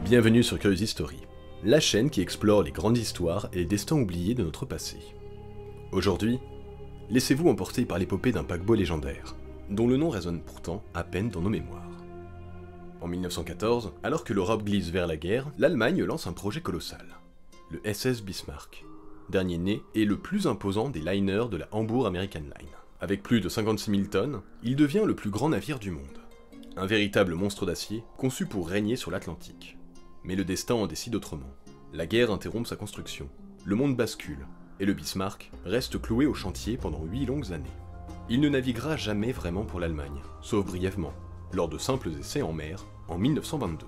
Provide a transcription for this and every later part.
Bienvenue sur Curious History, la chaîne qui explore les grandes histoires et les destins oubliés de notre passé. Aujourd'hui, laissez-vous emporter par l'épopée d'un paquebot légendaire, dont le nom résonne pourtant à peine dans nos mémoires. En 1914, alors que l'Europe glisse vers la guerre, l'Allemagne lance un projet colossal, le SS Bismarck, dernier né et le plus imposant des liners de la Hamburg American Line. Avec plus de 56 000 tonnes, il devient le plus grand navire du monde. Un véritable monstre d'acier conçu pour régner sur l'Atlantique. Mais le destin en décide autrement. La guerre interrompt sa construction, le monde bascule, et le Bismarck reste cloué au chantier pendant 8 longues années. Il ne naviguera jamais vraiment pour l'Allemagne, sauf brièvement, lors de simples essais en mer, en 1922.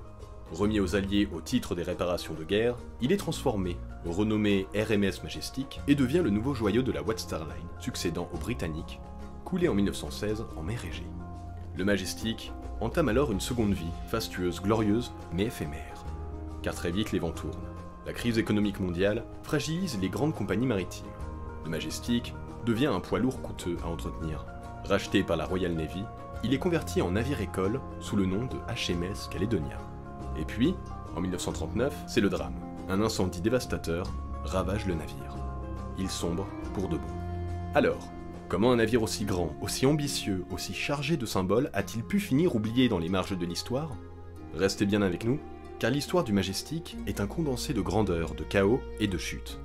Remis aux Alliés au titre des réparations de guerre, il est transformé, renommé RMS Majestic, et devient le nouveau joyau de la White Star Line, succédant au Britannique, coulé en 1916 en mer Égée. Le Majestic entame alors une seconde vie, fastueuse, glorieuse, mais éphémère. Car très vite les vents tournent. La crise économique mondiale fragilise les grandes compagnies maritimes. Le Majestic devient un poids lourd coûteux à entretenir. Racheté par la Royal Navy, il est converti en navire-école sous le nom de HMS Caledonia. Et puis, en 1939, c'est le drame. Un incendie dévastateur ravage le navire. Il sombre pour de bon. Alors, comment un navire aussi grand, aussi ambitieux, aussi chargé de symboles a-t-il pu finir oublié dans les marges de l'histoire? Restez bien avec nous, car l'histoire du Majestic est un condensé de grandeur, de chaos et de chute.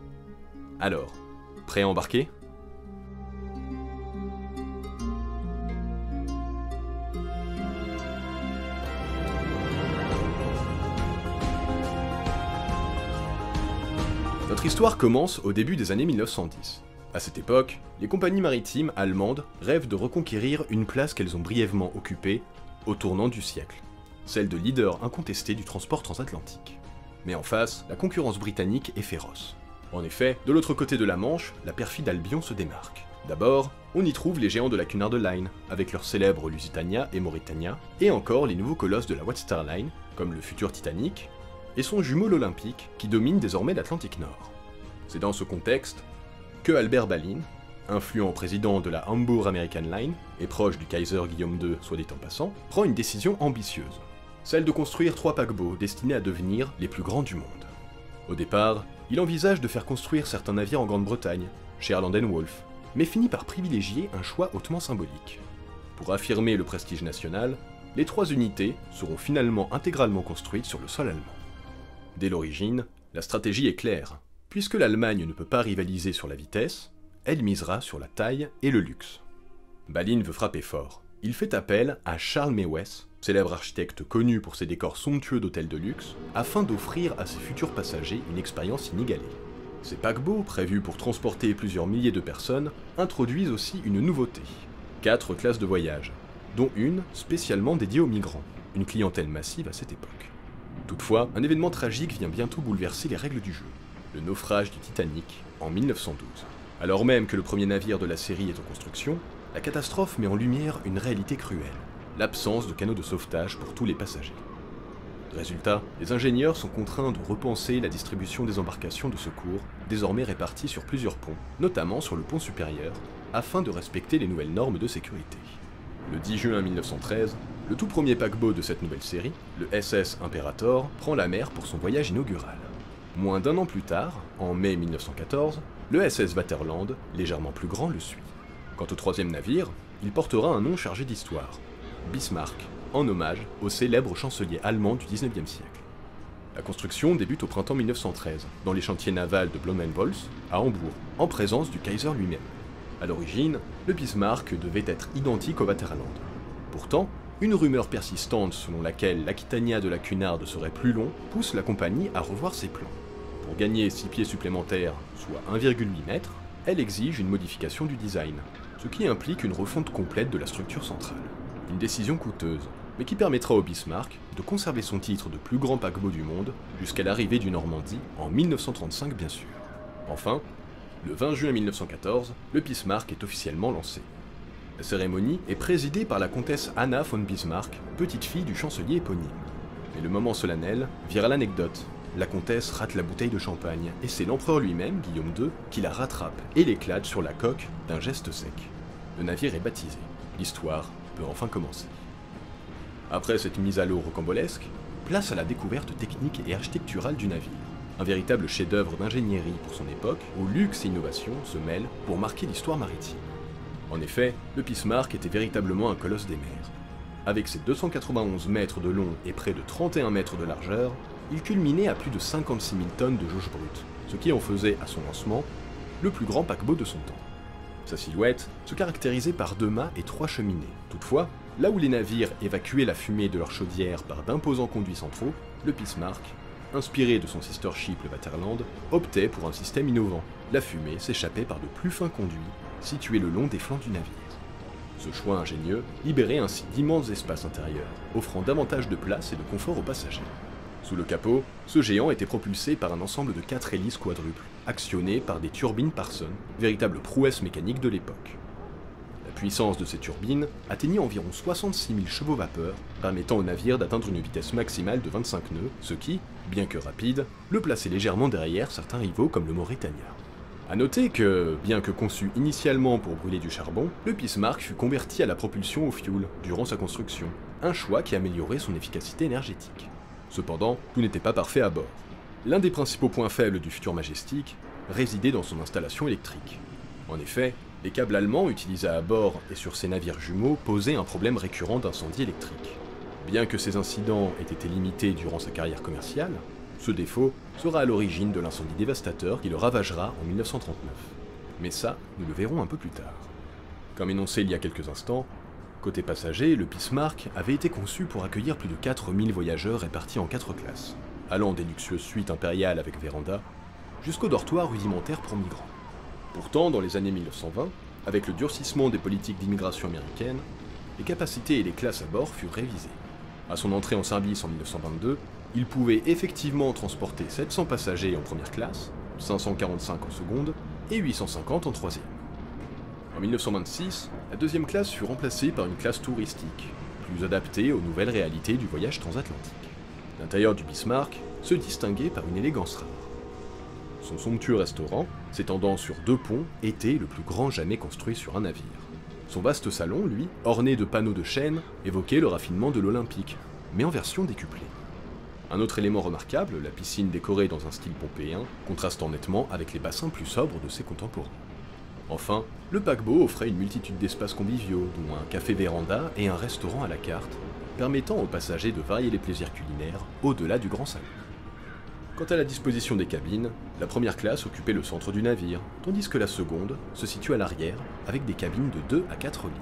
Alors, prêt à embarquer ? Notre histoire commence au début des années 1910. À cette époque, les compagnies maritimes allemandes rêvent de reconquérir une place qu'elles ont brièvement occupée au tournant du siècle, celle de leader incontesté du transport transatlantique. Mais en face, la concurrence britannique est féroce. En effet, de l'autre côté de la Manche, la perfide Albion se démarque. D'abord, on y trouve les géants de la Cunard Line, avec leurs célèbres Lusitania et Mauritania, et encore les nouveaux colosses de la White Star Line, comme le futur Titanic, et son jumeau l'Olympique, qui domine désormais l'Atlantique Nord. C'est dans ce contexte que Albert Ballin, influent président de la Hamburg American Line, et proche du Kaiser Guillaume II, soit dit en passant, prend une décision ambitieuse. Celle de construire 3 paquebots destinés à devenir les plus grands du monde. Au départ, il envisage de faire construire certains navires en Grande-Bretagne, chez Harland & Wolff, mais finit par privilégier un choix hautement symbolique. Pour affirmer le prestige national, les 3 unités seront finalement intégralement construites sur le sol allemand. Dès l'origine, la stratégie est claire. Puisque l'Allemagne ne peut pas rivaliser sur la vitesse, elle misera sur la taille et le luxe. Ballin veut frapper fort. Il fait appel à Charles Mewes, célèbre architecte connu pour ses décors somptueux d'hôtels de luxe, afin d'offrir à ses futurs passagers une expérience inégalée. Ces paquebots, prévus pour transporter plusieurs milliers de personnes, introduisent aussi une nouveauté. 4 classes de voyage, dont une spécialement dédiée aux migrants, une clientèle massive à cette époque. Toutefois, un événement tragique vient bientôt bouleverser les règles du jeu. Le naufrage du Titanic en 1912. Alors même que le premier navire de la série est en construction, la catastrophe met en lumière une réalité cruelle, l'absence de canaux de sauvetage pour tous les passagers. Résultat, les ingénieurs sont contraints de repenser la distribution des embarcations de secours, désormais réparties sur plusieurs ponts, notamment sur le pont supérieur, afin de respecter les nouvelles normes de sécurité. Le 10 juin 1913, le tout premier paquebot de cette nouvelle série, le SS Imperator, prend la mer pour son voyage inaugural. Moins d'1 an plus tard, en mai 1914, le SS Vaterland, légèrement plus grand, le suit. Quant au 3e navire, il portera un nom chargé d'histoire, Bismarck, en hommage au célèbre chancelier allemand du 19e siècle. La construction débute au printemps 1913, dans les chantiers navals de Bloemenholz, à Hambourg, en présence du Kaiser lui-même. À l'origine, le Bismarck devait être identique au Vaterland. Pourtant, une rumeur persistante selon laquelle l'Aquitania de la Cunard serait plus long pousse la compagnie à revoir ses plans. Pour gagner 6 pieds supplémentaires, soit 1,8 m, elle exige une modification du design, ce qui implique une refonte complète de la structure centrale. Une décision coûteuse, mais qui permettra au Bismarck de conserver son titre de plus grand paquebot du monde jusqu'à l'arrivée du Normandie en 1935 bien sûr. Enfin, le 20 juin 1914, le Bismarck est officiellement lancé. La cérémonie est présidée par la comtesse Anna von Bismarck, petite fille du chancelier éponyme. Mais le moment solennel vire à l'anecdote. La comtesse rate la bouteille de champagne, et c'est l'empereur lui-même, Guillaume II, qui la rattrape et l'éclate sur la coque d'un geste sec. Le navire est baptisé. L'histoire peut enfin commencer. Après cette mise à l'eau rocambolesque, place à la découverte technique et architecturale du navire. Un véritable chef-d'œuvre d'ingénierie pour son époque, où luxe et innovation se mêlent pour marquer l'histoire maritime. En effet, le Bismarck était véritablement un colosse des mers. Avec ses 291 mètres de long et près de 31 mètres de largeur, il culminait à plus de 56 000 tonnes de jauge brute, ce qui en faisait, à son lancement, le plus grand paquebot de son temps. Sa silhouette se caractérisait par 2 mâts et 3 cheminées. Toutefois, là où les navires évacuaient la fumée de leur chaudière par d'imposants conduits centraux, le Bismarck, inspiré de son sister ship le Vaterland, optait pour un système innovant. La fumée s'échappait par de plus fins conduits, situés le long des flancs du navire. Ce choix ingénieux libérait ainsi d'immenses espaces intérieurs, offrant davantage de place et de confort aux passagers. Sous le capot, ce géant était propulsé par un ensemble de 4 hélices quadruples, actionnées par des turbines Parsons, véritable prouesse mécanique de l'époque. La puissance de ces turbines atteignait environ 66 000 chevaux-vapeur, permettant au navire d'atteindre une vitesse maximale de 25 nœuds, ce qui, bien que rapide, le plaçait légèrement derrière certains rivaux comme le Mauretania. A noter que, bien que conçu initialement pour brûler du charbon, le Bismarck fut converti à la propulsion au fioul durant sa construction, un choix qui améliorait son efficacité énergétique. Cependant, tout n'était pas parfait à bord. L'un des principaux points faibles du futur Majestic résidait dans son installation électrique. En effet, les câbles allemands utilisés à bord et sur ces navires jumeaux posaient un problème récurrent d'incendie électrique. Bien que ces incidents aient été limités durant sa carrière commerciale, ce défaut sera à l'origine de l'incendie dévastateur qui le ravagera en 1939. Mais ça, nous le verrons un peu plus tard. Comme énoncé il y a quelques instants, côté passager, le Bismarck avait été conçu pour accueillir plus de 4000 voyageurs répartis en 4 classes, allant des luxueuses suites impériales avec véranda, jusqu'aux dortoirs rudimentaires pour migrants. Pourtant, dans les années 1920, avec le durcissement des politiques d'immigration américaine, les capacités et les classes à bord furent révisées. À son entrée en service en 1922, il pouvait effectivement transporter 700 passagers en première classe, 545 en seconde et 850 en troisième. En 1926, la deuxième classe fut remplacée par une classe touristique, plus adaptée aux nouvelles réalités du voyage transatlantique. L'intérieur du Bismarck se distinguait par une élégance rare. Son somptueux restaurant, s'étendant sur 2 ponts, était le plus grand jamais construit sur un navire. Son vaste salon, lui, orné de panneaux de chêne, évoquait le raffinement de l'Olympique, mais en version décuplée. Un autre élément remarquable, la piscine décorée dans un style pompéen, contrastant nettement avec les bassins plus sobres de ses contemporains. Enfin, le paquebot offrait une multitude d'espaces conviviaux, dont un café-véranda et un restaurant à la carte, permettant aux passagers de varier les plaisirs culinaires au-delà du grand salon. Quant à la disposition des cabines, la première classe occupait le centre du navire, tandis que la seconde se situe à l'arrière, avec des cabines de 2 à 4 lits.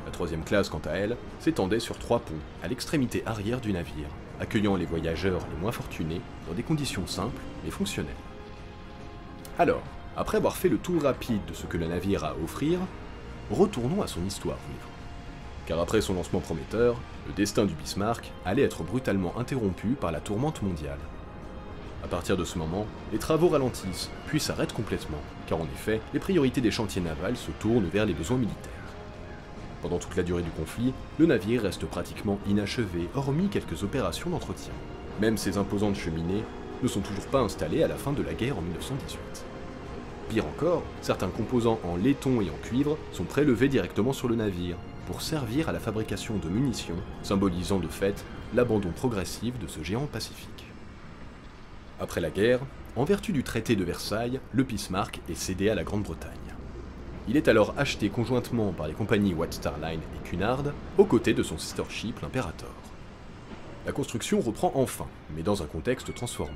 La troisième classe, quant à elle, s'étendait sur 3 ponts, à l'extrémité arrière du navire, accueillant les voyageurs les moins fortunés dans des conditions simples mais fonctionnelles. Alors, après avoir fait le tour rapide de ce que le navire a à offrir, retournons à son histoire, voulez-vous. Car après son lancement prometteur, le destin du Bismarck allait être brutalement interrompu par la tourmente mondiale. À partir de ce moment, les travaux ralentissent, puis s'arrêtent complètement, car en effet, les priorités des chantiers navals se tournent vers les besoins militaires. Pendant toute la durée du conflit, le navire reste pratiquement inachevé, hormis quelques opérations d'entretien. Même ces imposantes cheminées ne sont toujours pas installées à la fin de la guerre en 1918. Pire encore, certains composants en laiton et en cuivre sont prélevés directement sur le navire, pour servir à la fabrication de munitions, symbolisant de fait l'abandon progressif de ce géant pacifique. Après la guerre, en vertu du traité de Versailles, le Bismarck est cédé à la Grande-Bretagne. Il est alors acheté conjointement par les compagnies White Star Line et Cunard, aux côtés de son sister ship, l'Imperator. La construction reprend enfin, mais dans un contexte transformé.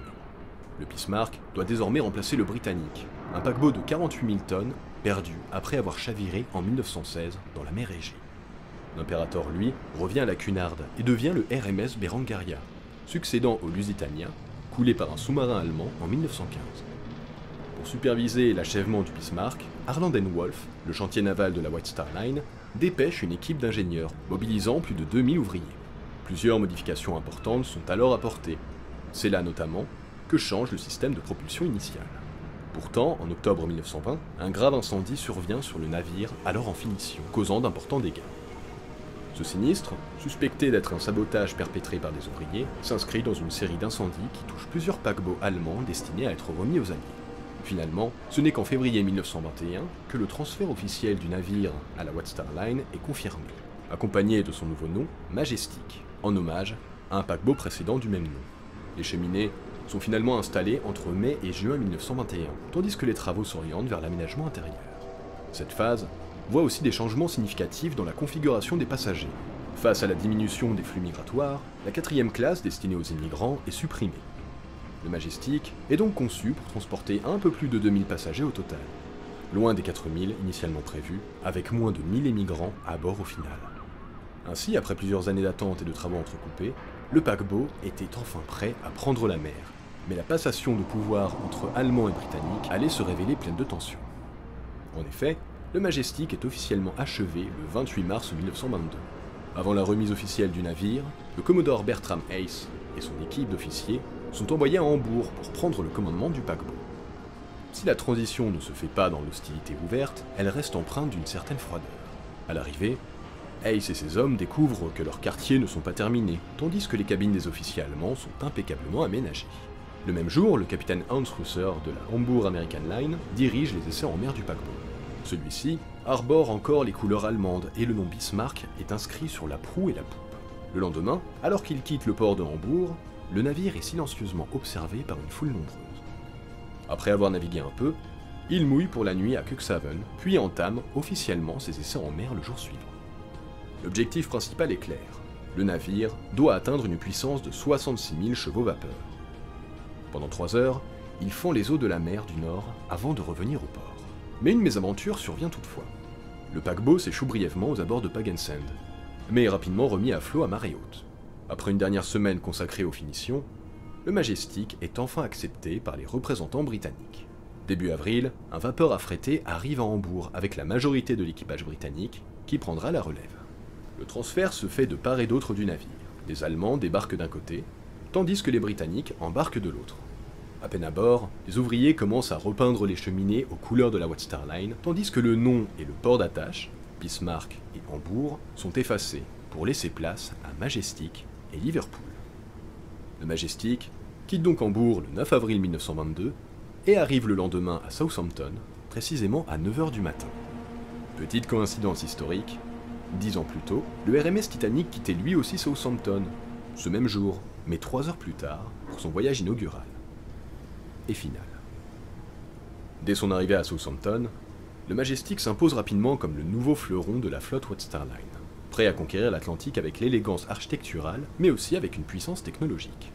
Le Bismarck doit désormais remplacer le Britannique, un paquebot de 48 000 tonnes, perdu après avoir chaviré en 1916 dans la mer Égée. L'Imperator, lui, revient à la Cunard et devient le RMS Berengaria, succédant au Lusitania, coulé par un sous-marin allemand en 1915. Pour superviser l'achèvement du Bismarck, Harland & Wolff, le chantier naval de la White Star Line, dépêche une équipe d'ingénieurs, mobilisant plus de 2000 ouvriers. Plusieurs modifications importantes sont alors apportées. C'est là notamment que change le système de propulsion initial. Pourtant, en octobre 1920, un grave incendie survient sur le navire, alors en finition, causant d'importants dégâts. Ce sinistre, suspecté d'être un sabotage perpétré par des ouvriers, s'inscrit dans une série d'incendies qui touchent plusieurs paquebots allemands destinés à être remis aux Alliés. Finalement, ce n'est qu'en février 1921 que le transfert officiel du navire à la White Star Line est confirmé, accompagné de son nouveau nom, Majestic, en hommage un paquebot précédent du même nom. Les cheminées sont finalement installées entre mai et juin 1921, tandis que les travaux s'orientent vers l'aménagement intérieur. Cette phase voit aussi des changements significatifs dans la configuration des passagers. Face à la diminution des flux migratoires, la 4e classe destinée aux immigrants est supprimée. Le Majestic est donc conçu pour transporter un peu plus de 2000 passagers au total, loin des 4000 initialement prévus, avec moins de 1000 émigrants à bord au final. Ainsi, après plusieurs années d'attente et de travaux entrecoupés, le paquebot était enfin prêt à prendre la mer, mais la passation de pouvoir entre Allemands et Britanniques allait se révéler pleine de tensions. En effet, le Majestic est officiellement achevé le 28 mars 1922. Avant la remise officielle du navire, le commodore Bertram Hayes et son équipe d'officiers sont envoyés à Hambourg pour prendre le commandement du paquebot. Si la transition ne se fait pas dans l'hostilité ouverte, elle reste empreinte d'une certaine froideur. À l'arrivée, Hayes et ses hommes découvrent que leurs quartiers ne sont pas terminés, tandis que les cabines des officiers allemands sont impeccablement aménagées. Le même jour, le capitaine Hans Russer de la Hamburg American Line dirige les essais en mer du paquebot. Celui-ci arbore encore les couleurs allemandes et le nom Bismarck est inscrit sur la proue et la poupe. Le lendemain, alors qu'il quitte le port de Hambourg, le navire est silencieusement observé par une foule nombreuse. Après avoir navigué un peu, il mouille pour la nuit à Cuxhaven, puis entame officiellement ses essais en mer le jour suivant. L'objectif principal est clair. Le navire doit atteindre une puissance de 66 000 chevaux vapeur. Pendant 3 heures, il fend les eaux de la mer du Nord avant de revenir au port. Mais une mésaventure survient toutefois. Le paquebot s'échoue brièvement aux abords de Pagensand, mais est rapidement remis à flot à marée haute. Après une dernière semaine consacrée aux finitions, le Majestic est enfin accepté par les représentants britanniques. Début avril, un vapeur affrété arrive à Hambourg avec la majorité de l'équipage britannique qui prendra la relève. Le transfert se fait de part et d'autre du navire. Les Allemands débarquent d'un côté, tandis que les Britanniques embarquent de l'autre. À peine à bord, les ouvriers commencent à repeindre les cheminées aux couleurs de la White Star Line, tandis que le nom et le port d'attache, Bismarck et Hambourg, sont effacés pour laisser place à Majestic et Liverpool. Le Majestic quitte donc Hambourg le 9 avril 1922 et arrive le lendemain à Southampton, précisément à 9 h du matin. Petite coïncidence historique, 10 ans plus tôt, le RMS Titanic quittait lui aussi Southampton, ce même jour, mais 3 heures plus tard, pour son voyage inaugural. Et final. Dès son arrivée à Southampton, le Majestic s'impose rapidement comme le nouveau fleuron de la flotte White Star Line, prêt à conquérir l'Atlantique avec l'élégance architecturale, mais aussi avec une puissance technologique.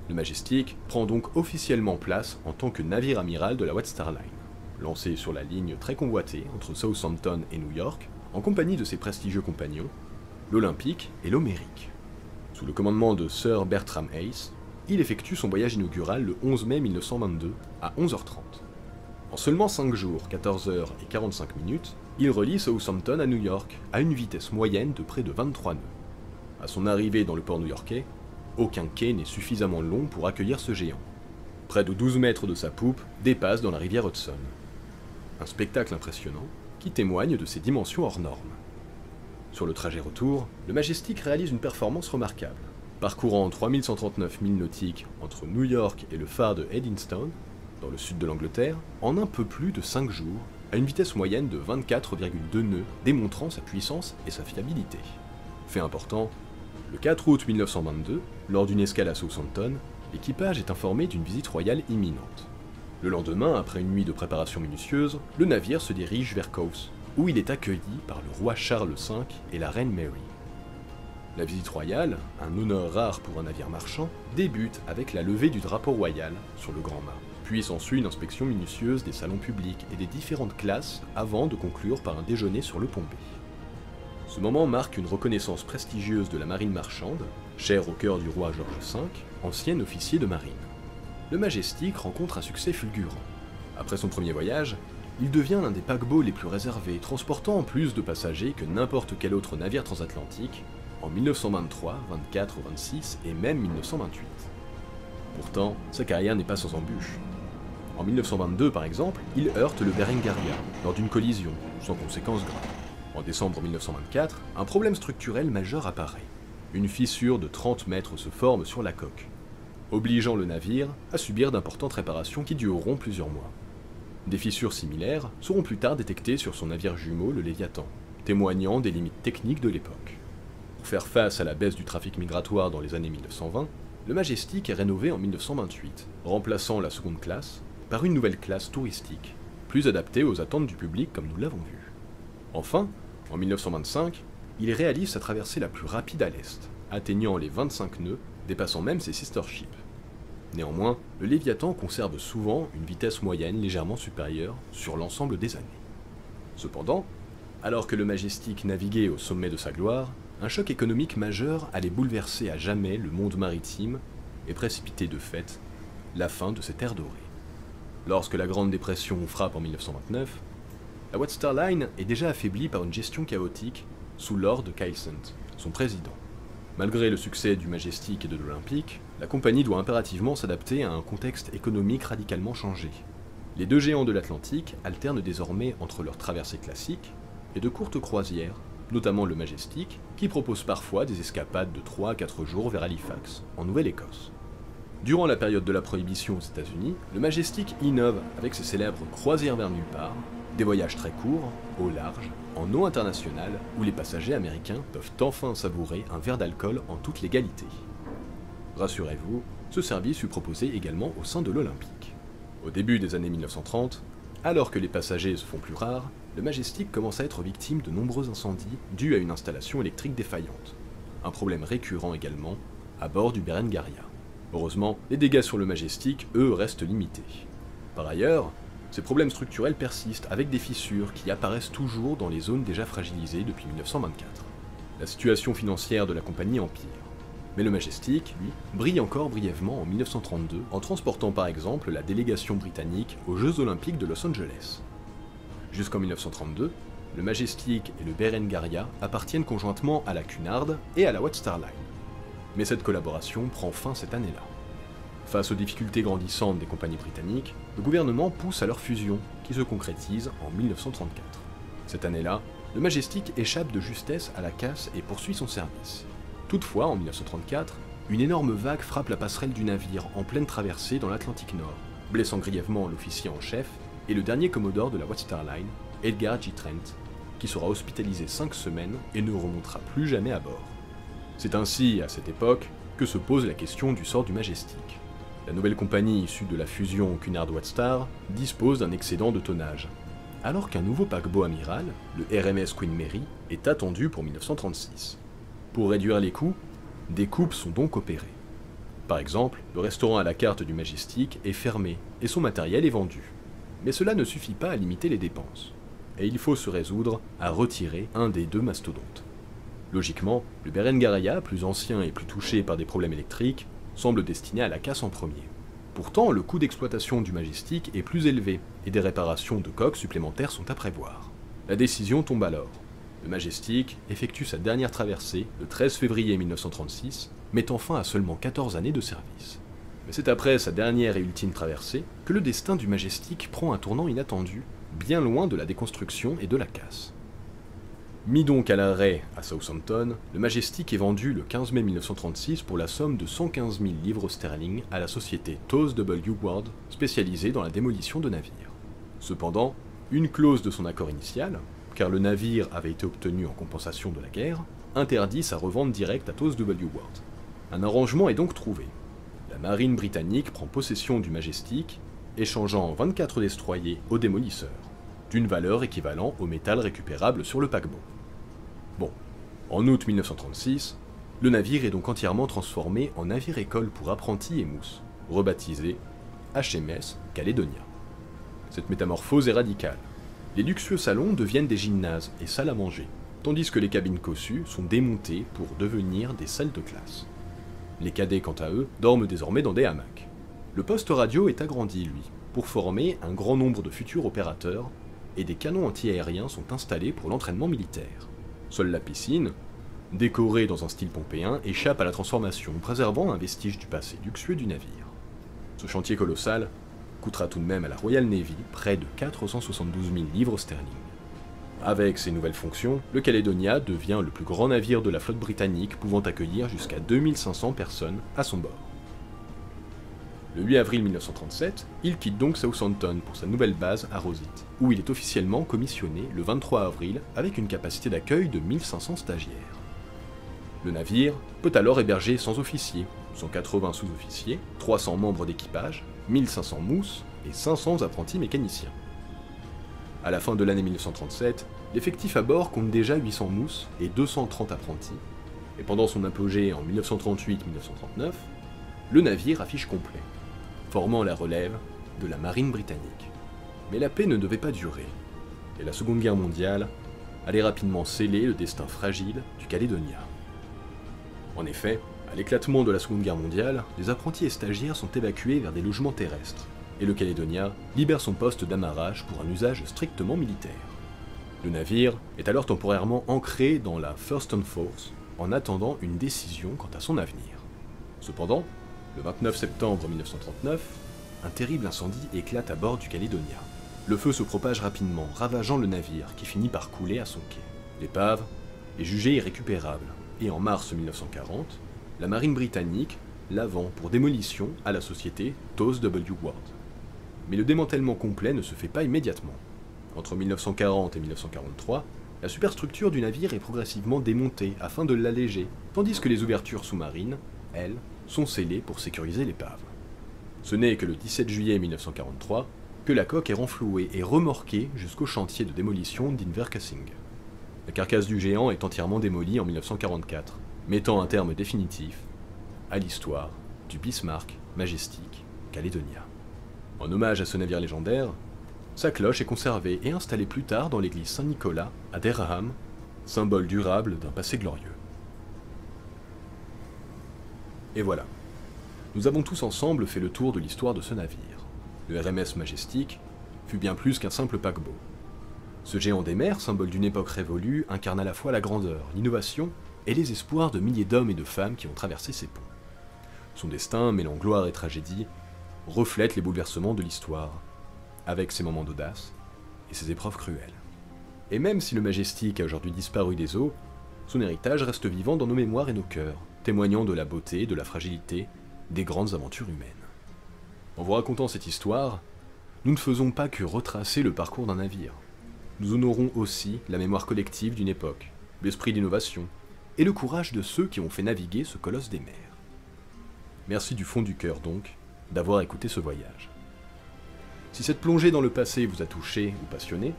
Le Majestic prend donc officiellement place en tant que navire amiral de la White Star Line, lancé sur la ligne très convoitée entre Southampton et New York, en compagnie de ses prestigieux compagnons, l'Olympic et l'Homérique. Sous le commandement de Sir Bertram Hayes, il effectue son voyage inaugural le 11 mai 1922 à 11 h 30. En seulement 5 jours, 14 h et 45 minutes, il relie Southampton à New York à une vitesse moyenne de près de 23 nœuds. À son arrivée dans le port new-yorkais, aucun quai n'est suffisamment long pour accueillir ce géant. Près de 12 mètres de sa poupe dépassent dans la rivière Hudson. Un spectacle impressionnant qui témoigne de ses dimensions hors normes. Sur le trajet retour, le Majestic réalise une performance remarquable. Parcourant 3139 milles nautiques entre New York et le phare de Eddystone, dans le sud de l'Angleterre, en un peu plus de 5 jours, à une vitesse moyenne de 24,2 nœuds, démontrant sa puissance et sa fiabilité. Fait important, le 4 août 1922, lors d'une escale à Southampton, l'équipage est informé d'une visite royale imminente. Le lendemain, après une nuit de préparation minutieuse, le navire se dirige vers Cowes, où il est accueilli par le roi Charles V et la reine Mary. La visite royale, un honneur rare pour un navire marchand, débute avec la levée du drapeau royal sur le grand mât. Puis s'ensuit une inspection minutieuse des salons publics et des différentes classes avant de conclure par un déjeuner sur le pont B. Ce moment marque une reconnaissance prestigieuse de la marine marchande, chère au cœur du roi George V, ancien officier de marine. Le Majestic rencontre un succès fulgurant. Après son premier voyage, il devient l'un des paquebots les plus réservés, transportant plus de passagers que n'importe quel autre navire transatlantique en 1923, 24, 26 et même 1928. Pourtant, sa carrière n'est pas sans embûches. En 1922, par exemple, il heurte le Berengaria lors d'une collision, sans conséquences graves. En décembre 1924, un problème structurel majeur apparaît. Une fissure de 30 mètres se forme sur la coque, obligeant le navire à subir d'importantes réparations qui dureront plusieurs mois. Des fissures similaires seront plus tard détectées sur son navire jumeau, le Léviathan, témoignant des limites techniques de l'époque. Pour faire face à la baisse du trafic migratoire dans les années 1920, le Majestic est rénové en 1928, remplaçant la seconde classe par une nouvelle classe touristique, plus adaptée aux attentes du public comme nous l'avons vu. Enfin, en 1925, il réalise sa traversée la plus rapide à l'est, atteignant les 25 nœuds, dépassant même ses sister ships. Néanmoins, le Léviathan conserve souvent une vitesse moyenne légèrement supérieure sur l'ensemble des années. Cependant, alors que le Majestic naviguait au sommet de sa gloire, un choc économique majeur allait bouleverser à jamais le monde maritime et précipiter de fait la fin de cette ère dorée. Lorsque la Grande Dépression frappe en 1929, la White Star Line est déjà affaiblie par une gestion chaotique sous Lord Kylsant, son président. Malgré le succès du Majestic et de l'Olympique, la compagnie doit impérativement s'adapter à un contexte économique radicalement changé. Les deux géants de l'Atlantique alternent désormais entre leurs traversées classiques et de courtes croisières, notamment le Majestic, qui propose parfois des escapades de 3 à 4 jours vers Halifax, en Nouvelle-Écosse. Durant la période de la Prohibition aux États-Unis, le Majestic innove avec ses célèbres croisières vers nulle part, des voyages très courts, au large, en eau internationale, où les passagers américains peuvent enfin savourer un verre d'alcool en toute légalité. Rassurez-vous, ce service fut proposé également au sein de l'Olympique. Au début des années 1930, alors que les passagers se font plus rares, le Majestic commence à être victime de nombreux incendies dus à une installation électrique défaillante. Un problème récurrent également à bord du Berengaria. Heureusement, les dégâts sur le Majestic, eux, restent limités. Par ailleurs, ces problèmes structurels persistent avec des fissures qui apparaissent toujours dans les zones déjà fragilisées depuis 1924. La situation financière de la compagnie empire. Mais le Majestic, lui, brille encore brièvement en 1932 en transportant par exemple la délégation britannique aux Jeux Olympiques de Los Angeles. Jusqu'en 1932, le Majestic et le Berengaria appartiennent conjointement à la Cunard et à la White Star Line. Mais cette collaboration prend fin cette année-là. Face aux difficultés grandissantes des compagnies britanniques, le gouvernement pousse à leur fusion, qui se concrétise en 1934. Cette année-là, le Majestic échappe de justesse à la casse et poursuit son service. Toutefois, en 1934, une énorme vague frappe la passerelle du navire en pleine traversée dans l'Atlantique Nord, blessant grièvement l'officier en chef et le dernier commodore de la White Star Line, Edgar G. Trent, qui sera hospitalisé 5 semaines et ne remontera plus jamais à bord. C'est ainsi, à cette époque, que se pose la question du sort du Majestic. La nouvelle compagnie issue de la fusion Cunard-White Star dispose d'un excédent de tonnage, alors qu'un nouveau paquebot amiral, le RMS Queen Mary, est attendu pour 1936. Pour réduire les coûts, des coupes sont donc opérées. Par exemple, le restaurant à la carte du Majestic est fermé et son matériel est vendu. Mais cela ne suffit pas à limiter les dépenses, et il faut se résoudre à retirer un des deux mastodontes. Logiquement, le Berengaria, plus ancien et plus touché par des problèmes électriques, semble destiné à la casse en premier. Pourtant, le coût d'exploitation du Majestic est plus élevé, et des réparations de coques supplémentaires sont à prévoir. La décision tombe alors. Le Majestic effectue sa dernière traversée le 13 février 1936, mettant fin à seulement 14 années de service. Mais c'est après sa dernière et ultime traversée que le destin du Majestic prend un tournant inattendu, bien loin de la déconstruction et de la casse. Mis donc à l'arrêt à Southampton, le Majestic est vendu le 15 mai 1936 pour la somme de 115 000 livres sterling à la société Towes W. Ward, spécialisée dans la démolition de navires. Cependant, une clause de son accord initial, car le navire avait été obtenu en compensation de la guerre, interdit sa revente directe à Towes W. Ward. Un arrangement est donc trouvé. La marine britannique prend possession du Majestic, échangeant 24 destroyers aux démolisseurs, d'une valeur équivalente au métal récupérable sur le paquebot. Bon, en août 1936, le navire est donc entièrement transformé en navire-école pour apprentis et mousses, rebaptisé HMS Caledonia. Cette métamorphose est radicale. Les luxueux salons deviennent des gymnases et salles à manger, tandis que les cabines cossues sont démontées pour devenir des salles de classe. Les cadets, quant à eux, dorment désormais dans des hamacs. Le poste radio est agrandi, lui, pour former un grand nombre de futurs opérateurs, et des canons anti-aériens sont installés pour l'entraînement militaire. Seule la piscine, décorée dans un style pompéen, échappe à la transformation, préservant un vestige du passé luxueux du navire. Ce chantier colossal coûtera tout de même à la Royal Navy près de 472 000 livres sterling. Avec ses nouvelles fonctions, le Caledonia devient le plus grand navire de la flotte britannique pouvant accueillir jusqu'à 2500 personnes à son bord. Le 8 avril 1937, il quitte donc Southampton pour sa nouvelle base à Rosyth, où il est officiellement commissionné le 23 avril avec une capacité d'accueil de 1500 stagiaires. Le navire peut alors héberger 100 officiers, 180 sous-officiers, 300 membres d'équipage, 1500 mousses et 500 apprentis mécaniciens. À la fin de l'année 1937, l'effectif à bord compte déjà 800 mousses et 230 apprentis, et pendant son apogée en 1938-1939, le navire affiche complet, formant la relève de la marine britannique. Mais la paix ne devait pas durer, et la Seconde Guerre mondiale allait rapidement sceller le destin fragile du Caledonia. En effet, à l'éclatement de la Seconde Guerre mondiale, les apprentis et stagiaires sont évacués vers des logements terrestres, et le Caledonia libère son poste d'amarrage pour un usage strictement militaire. Le navire est alors temporairement ancré dans la Thurston Force en attendant une décision quant à son avenir. Cependant, le 29 septembre 1939, un terrible incendie éclate à bord du Caledonia. Le feu se propage rapidement, ravageant le navire qui finit par couler à son quai. L'épave est jugée irrécupérable, et en mars 1940, la marine britannique la vend pour démolition à la société Tos W. Ward. Mais le démantèlement complet ne se fait pas immédiatement. Entre 1940 et 1943, la superstructure du navire est progressivement démontée afin de l'alléger, tandis que les ouvertures sous-marines, elles, sont scellées pour sécuriser l'épave. Ce n'est que le 17 juillet 1943 que la coque est renflouée et remorquée jusqu'au chantier de démolition d'Inverkeithing. La carcasse du géant est entièrement démolie en 1944, mettant un terme définitif à l'histoire du Bismarck Majestic Caledonia. En hommage à ce navire légendaire, sa cloche est conservée et installée plus tard dans l'église Saint-Nicolas à Dereham, symbole durable d'un passé glorieux. Et voilà, nous avons tous ensemble fait le tour de l'histoire de ce navire. Le RMS Majestic fut bien plus qu'un simple paquebot. Ce géant des mers, symbole d'une époque révolue, incarne à la fois la grandeur, l'innovation et les espoirs de milliers d'hommes et de femmes qui ont traversé ces ponts. Son destin, mêlant gloire et tragédie, reflète les bouleversements de l'histoire, avec ses moments d'audace et ses épreuves cruelles. Et même si le Majestic a aujourd'hui disparu des eaux, son héritage reste vivant dans nos mémoires et nos cœurs, témoignant de la beauté, de la fragilité, des grandes aventures humaines. En vous racontant cette histoire, nous ne faisons pas que retracer le parcours d'un navire. Nous honorons aussi la mémoire collective d'une époque, l'esprit d'innovation, et le courage de ceux qui ont fait naviguer ce colosse des mers. Merci du fond du cœur donc, d'avoir écouté ce voyage. Si cette plongée dans le passé vous a touché ou passionné,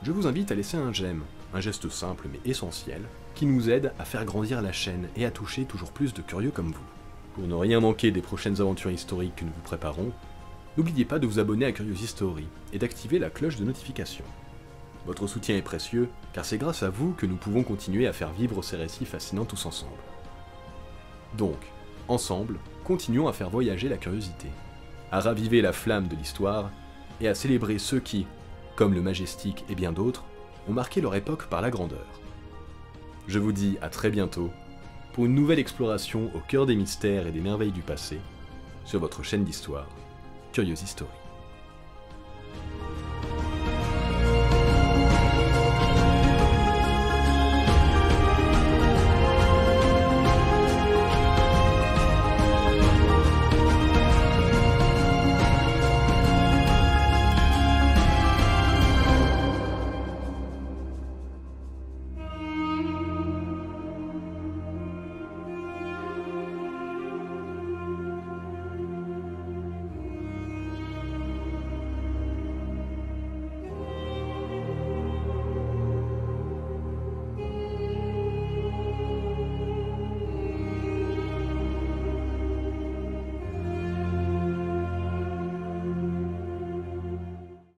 je vous invite à laisser un j'aime, un geste simple mais essentiel, qui nous aide à faire grandir la chaîne et à toucher toujours plus de curieux comme vous. Pour ne rien manquer des prochaines aventures historiques que nous vous préparons, n'oubliez pas de vous abonner à Curious History et d'activer la cloche de notification. Votre soutien est précieux, car c'est grâce à vous que nous pouvons continuer à faire vivre ces récits fascinants tous ensemble. Donc, ensemble, continuons à faire voyager la curiosité, à raviver la flamme de l'histoire, et à célébrer ceux qui, comme le Majestic et bien d'autres, ont marqué leur époque par la grandeur. Je vous dis à très bientôt, pour une nouvelle exploration au cœur des mystères et des merveilles du passé, sur votre chaîne d'histoire, Curious History.